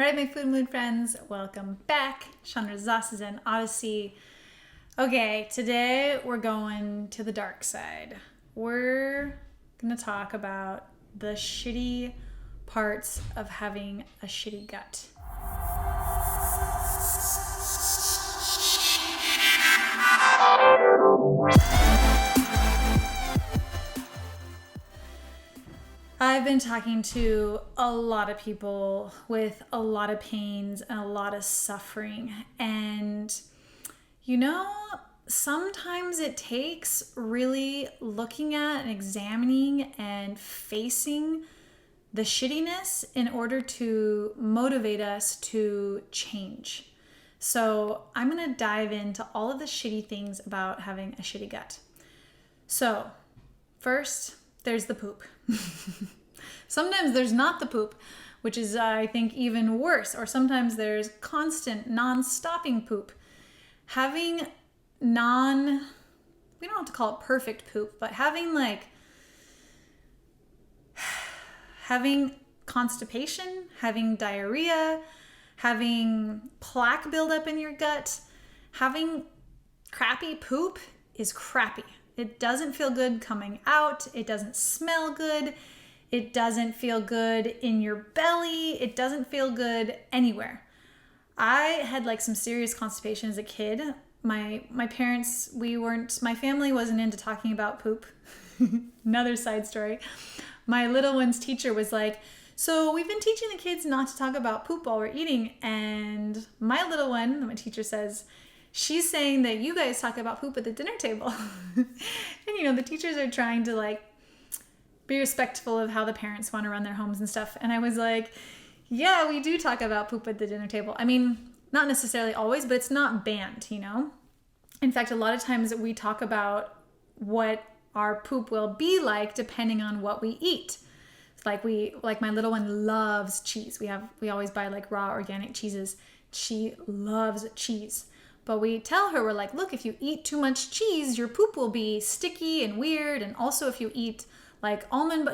All right, my food mood friends, welcome back. Chandra Zas, Zen Odyssey. Okay, today we're going to the dark side. We're going to talk about the shitty parts of having a shitty gut. I've been talking to a lot of people with a lot of pains and a lot of suffering. And, sometimes it takes really looking at and examining and facing the shittiness in order to motivate us to change. So I'm going to dive into all of the shitty things about having a shitty gut. So first, there's the poop. Sometimes there's not the poop, which is, I think, even worse. Or sometimes there's constant, non-stopping poop. Having we don't have to call it perfect poop, but having constipation, having diarrhea, having plaque buildup in your gut, having crappy poop is crappy. It doesn't feel good coming out. It doesn't smell good. It doesn't feel good in your belly. It doesn't feel good anywhere. I had some serious constipation as a kid. My family wasn't into talking about poop. Another side story. My little one's teacher was like, so we've been teaching the kids not to talk about poop while we're eating. And my little one, my teacher says, she's saying that you guys talk about poop at the dinner table. And the teachers are trying to be respectful of how the parents want to run their homes and stuff. And I was like, yeah, we do talk about poop at the dinner table. I mean, not necessarily always, but it's not banned, In fact, a lot of times we talk about what our poop will be like depending on what we eat. Like my little one loves cheese. We always buy raw organic cheeses. She loves cheese. But we tell her, we're like, look, if you eat too much cheese, your poop will be sticky and weird. And also if you eat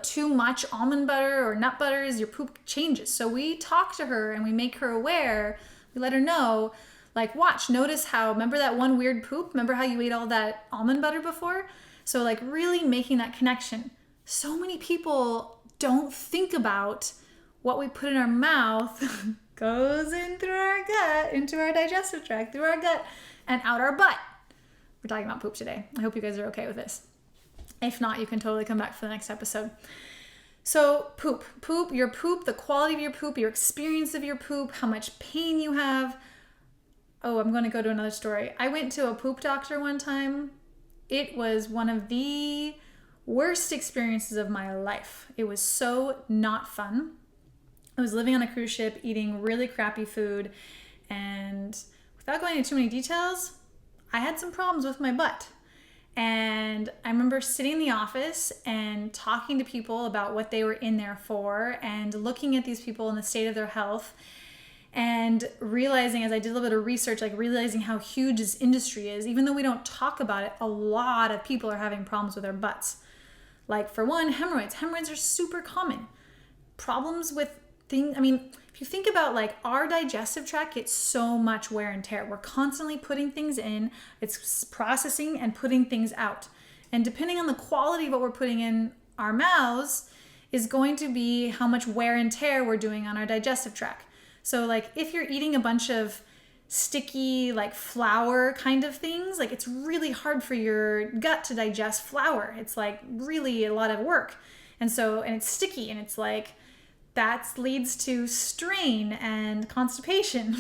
too much almond butter or nut butters, your poop changes. So we talk to her and we make her aware. We let her know, notice how, remember that one weird poop? Remember how you ate all that almond butter before? So really making that connection. So many people don't think about what we put in our mouth goes in through our gut, into our digestive tract, through our gut, and out our butt. We're talking about poop today. I hope you guys are okay with this. If not, you can totally come back for the next episode. So poop, your poop, the quality of your poop, your experience of your poop, how much pain you have. Oh, I'm going to go to another story. I went to a poop doctor one time. It was one of the worst experiences of my life. It was so not fun. I was living on a cruise ship, eating really crappy food, and without going into too many details, I had some problems with my butt. And I remember sitting in the office and talking to people about what they were in there for and looking at these people and the state of their health and realizing, as I did a little bit of research, realizing how huge this industry is. Even though we don't talk about it, a lot of people are having problems with their butts. For one, hemorrhoids. Hemorrhoids are super common. Problems with things, if you think about our digestive tract gets so much wear and tear. We're constantly putting things in, it's processing and putting things out. And depending on the quality of what we're putting in our mouths is going to be how much wear and tear we're doing on our digestive tract. So if you're eating a bunch of sticky flour kind of things, it's really hard for your gut to digest flour. It's really a lot of work. And it's sticky and it's that leads to strain and constipation.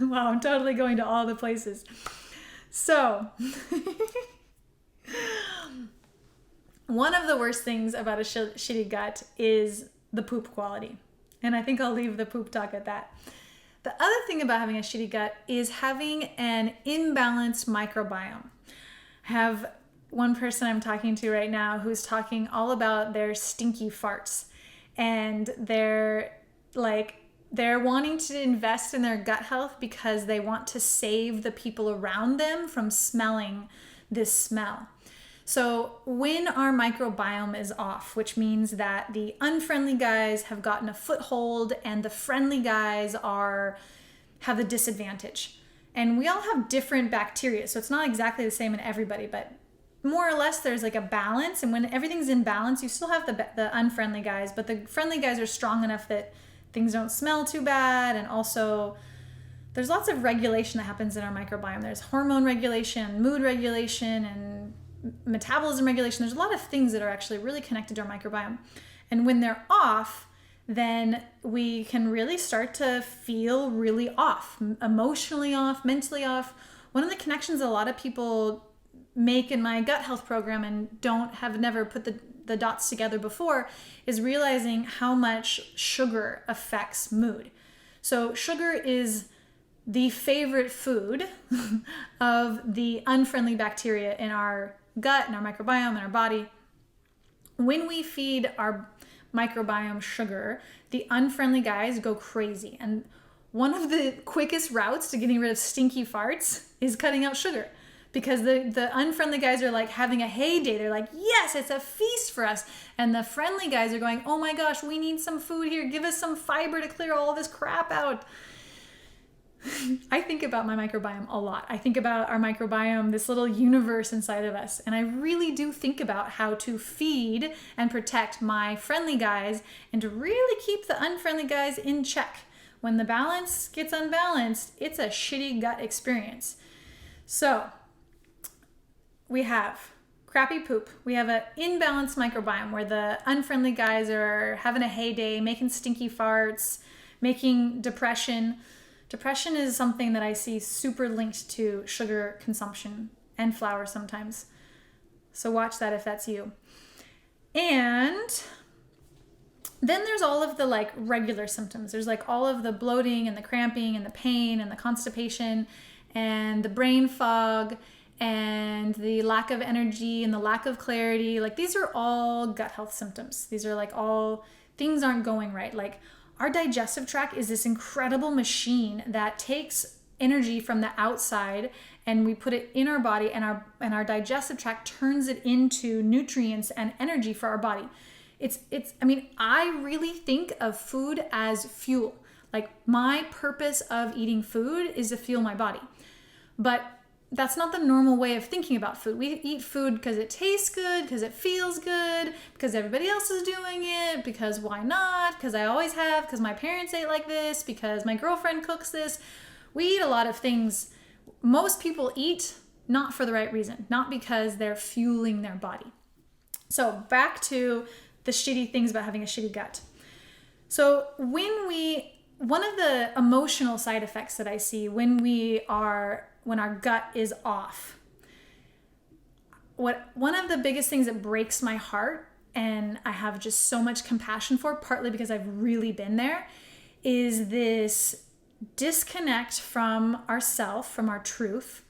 Wow, I'm totally going to all the places. So, one of the worst things about a shitty gut is the poop quality. And I think I'll leave the poop talk at that. The other thing about having a shitty gut is having an imbalanced microbiome. I have one person I'm talking to right now who's talking all about their stinky farts. And they're wanting to invest in their gut health because they want to save the people around them from smelling this smell. So when our microbiome is off, which means that the unfriendly guys have gotten a foothold and the friendly guys have the disadvantage. And we all have different bacteria, so it's not exactly the same in everybody, but more or less there's like a balance. And when everything's in balance, you still have the unfriendly guys, but the friendly guys are strong enough that things don't smell too bad. And also there's lots of regulation that happens in our microbiome. There's hormone regulation, mood regulation, and metabolism regulation. There's a lot of things that are actually really connected to our microbiome. And when they're off, then we can really start to feel really off, emotionally off, mentally off. One of the connections that a lot of people make in my gut health program and have never put the dots together before is realizing how much sugar affects mood. So sugar is the favorite food of the unfriendly bacteria in our gut and our microbiome and our body. When we feed our microbiome sugar, the unfriendly guys go crazy. And one of the quickest routes to getting rid of stinky farts is cutting out sugar, because the unfriendly guys are like having a heyday. They're like, yes, it's a feast for us. And the friendly guys are going, oh my gosh, we need some food here. Give us some fiber to clear all this crap out. I think about my microbiome a lot. I think about our microbiome, this little universe inside of us. And I really do think about how to feed and protect my friendly guys and to really keep the unfriendly guys in check. When the balance gets unbalanced, it's a shitty gut experience. So we have crappy poop. We have an imbalanced microbiome where the unfriendly guys are having a heyday, making stinky farts, making depression. Depression is something that I see super linked to sugar consumption and flour sometimes. So watch that if that's you. And then there's all of the like regular symptoms. There's like all of the bloating and the cramping and the pain and the constipation and the brain fog and the lack of energy and the lack of clarity. Like these are all gut health symptoms. These are like all things aren't going right. Like our digestive tract is this incredible machine that takes energy from the outside and we put it in our body, and our digestive tract turns it into nutrients and energy for our body. I really think of food as fuel. Like my purpose of eating food is to fuel my body. But that's not the normal way of thinking about food. We eat food because it tastes good, because it feels good, because everybody else is doing it, because why not? Because I always have, because my parents ate like this, because my girlfriend cooks this. We eat a lot of things. Most people eat not for the right reason, not because they're fueling their body. So back to the shitty things about having a shitty gut. So one of the emotional side effects that I see when our gut is off, one of the biggest things that breaks my heart, and I have just so much compassion for, partly because I've really been there, is this disconnect from ourself, from our truth,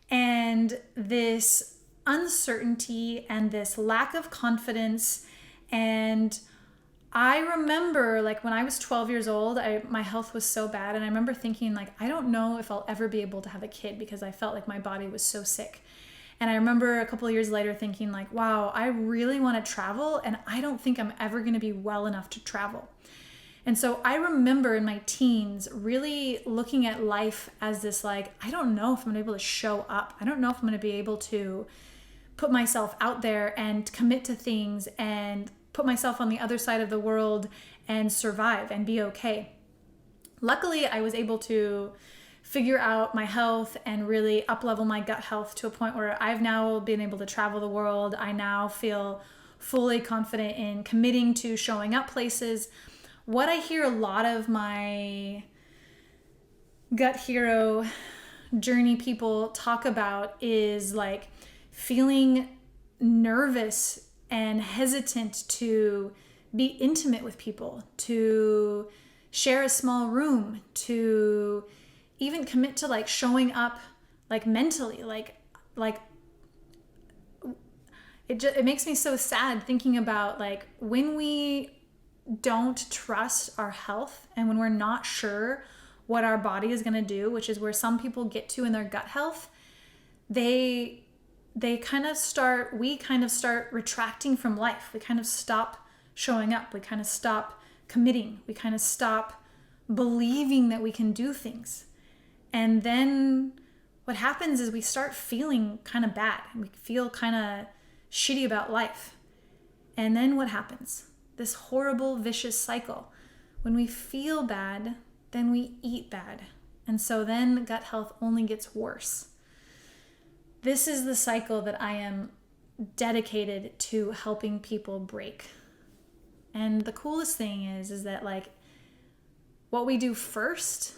and this uncertainty and this lack of confidence. And I remember like when I was 12 years old, my health was so bad. And I remember thinking like, I don't know if I'll ever be able to have a kid because I felt like my body was so sick. And I remember a couple of years later thinking like, wow, I really want to travel. And I don't think I'm ever going to be well enough to travel. And so I remember in my teens really looking at life as this like, I don't know if I'm going to be able to show up. I don't know if I'm going to be able to put myself out there and commit to things and put myself on the other side of the world and survive and be okay. Luckily, I was able to figure out my health and really up-level my gut health to a point where I've now been able to travel the world. I now feel fully confident in committing to showing up places. What I hear a lot of my gut hero journey people talk about is like feeling nervous and hesitant to be intimate with people, to share a small room, to even commit to like showing up like mentally, like it makes me so sad thinking about like when we don't trust our health and when we're not sure what our body is going to do, which is where some people get to in their gut health, they we kind of start retracting from life. We kind of stop showing up. We kind of stop committing. We kind of stop believing that we can do things. And then what happens is we start feeling kind of bad. We feel kind of shitty about life. And then what happens? This horrible, vicious cycle. When we feel bad, then we eat bad. And so then gut health only gets worse. This is the cycle that I am dedicated to helping people break. And the coolest thing is that like what we do first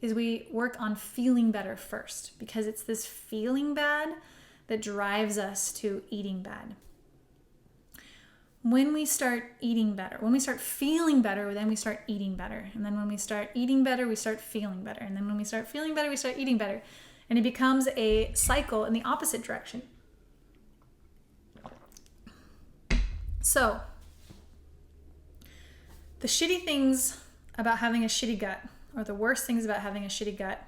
is we work on feeling better first, because it's this feeling bad that drives us to eating bad. When we start eating better, when we start feeling better, then we start eating better. And then when we start eating better, we start feeling better. And then when we start feeling better, we start eating better. And it becomes a cycle in the opposite direction. So, the shitty things about having a shitty gut, or the worst things about having a shitty gut,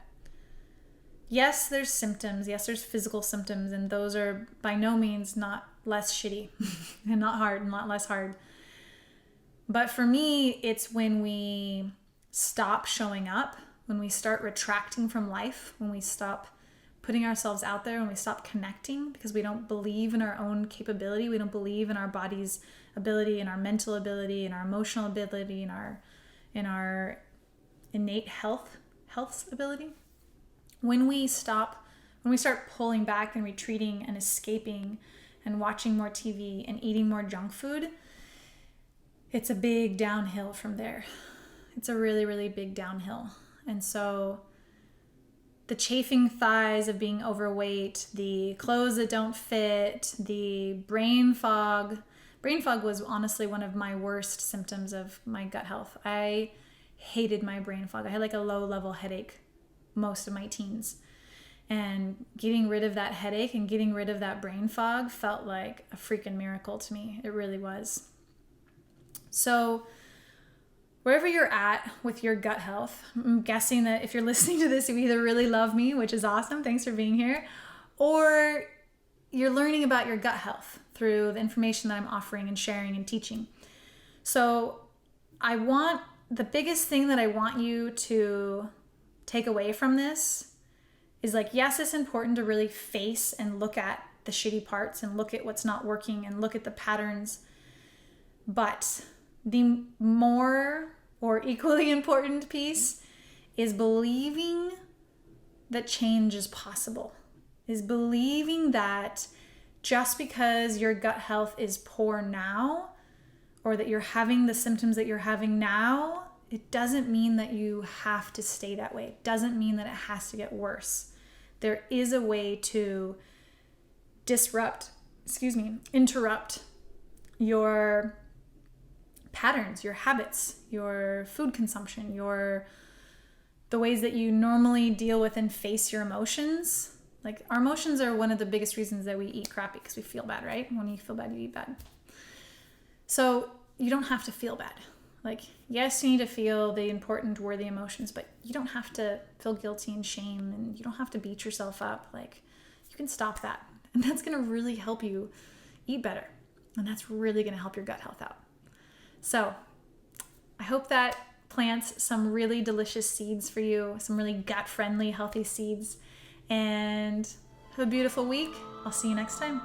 yes, there's symptoms. Yes, there's physical symptoms. And those are by no means not less shitty and not hard and not less hard. But for me, it's when we stop showing up, when we start retracting from life, when we stop putting ourselves out there, when we stop connecting because we don't believe in our own capability, we don't believe in our body's ability, in our mental ability, in our emotional ability, in our innate health's ability. When we start pulling back and retreating and escaping and watching more TV and eating more junk food, it's a big downhill from there. It's a really, really big downhill. And so the chafing thighs of being overweight, the clothes that don't fit, the brain fog. Brain fog was honestly one of my worst symptoms of my gut health. I hated my brain fog. I had like a low-level headache most of my teens. And getting rid of that headache and getting rid of that brain fog felt like a freaking miracle to me. It really was. So wherever you're at with your gut health, I'm guessing that if you're listening to this, you either really love me, which is awesome, thanks for being here, or you're learning about your gut health through the information that I'm offering and sharing and teaching. So the biggest thing that I want you to take away from this is like, yes, it's important to really face and look at the shitty parts and look at what's not working and look at the patterns. But the more or equally important piece is believing that change is possible, is believing that just because your gut health is poor now, or that you're having the symptoms that you're having now, it doesn't mean that you have to stay that way. It doesn't mean that it has to get worse. There is a way to interrupt your patterns, your habits, your food consumption, the ways that you normally deal with and face your emotions. Like, our emotions are one of the biggest reasons that we eat crappy, because we feel bad, right? When you feel bad, you eat bad. So you don't have to feel bad. Like, yes, you need to feel the important, worthy emotions, but you don't have to feel guilty and shame, and you don't have to beat yourself up. Like, you can stop that. And that's going to really help you eat better. And that's really going to help your gut health out. So I hope that plants some really delicious seeds for you, some really gut-friendly, healthy seeds. And have a beautiful week. I'll see you next time.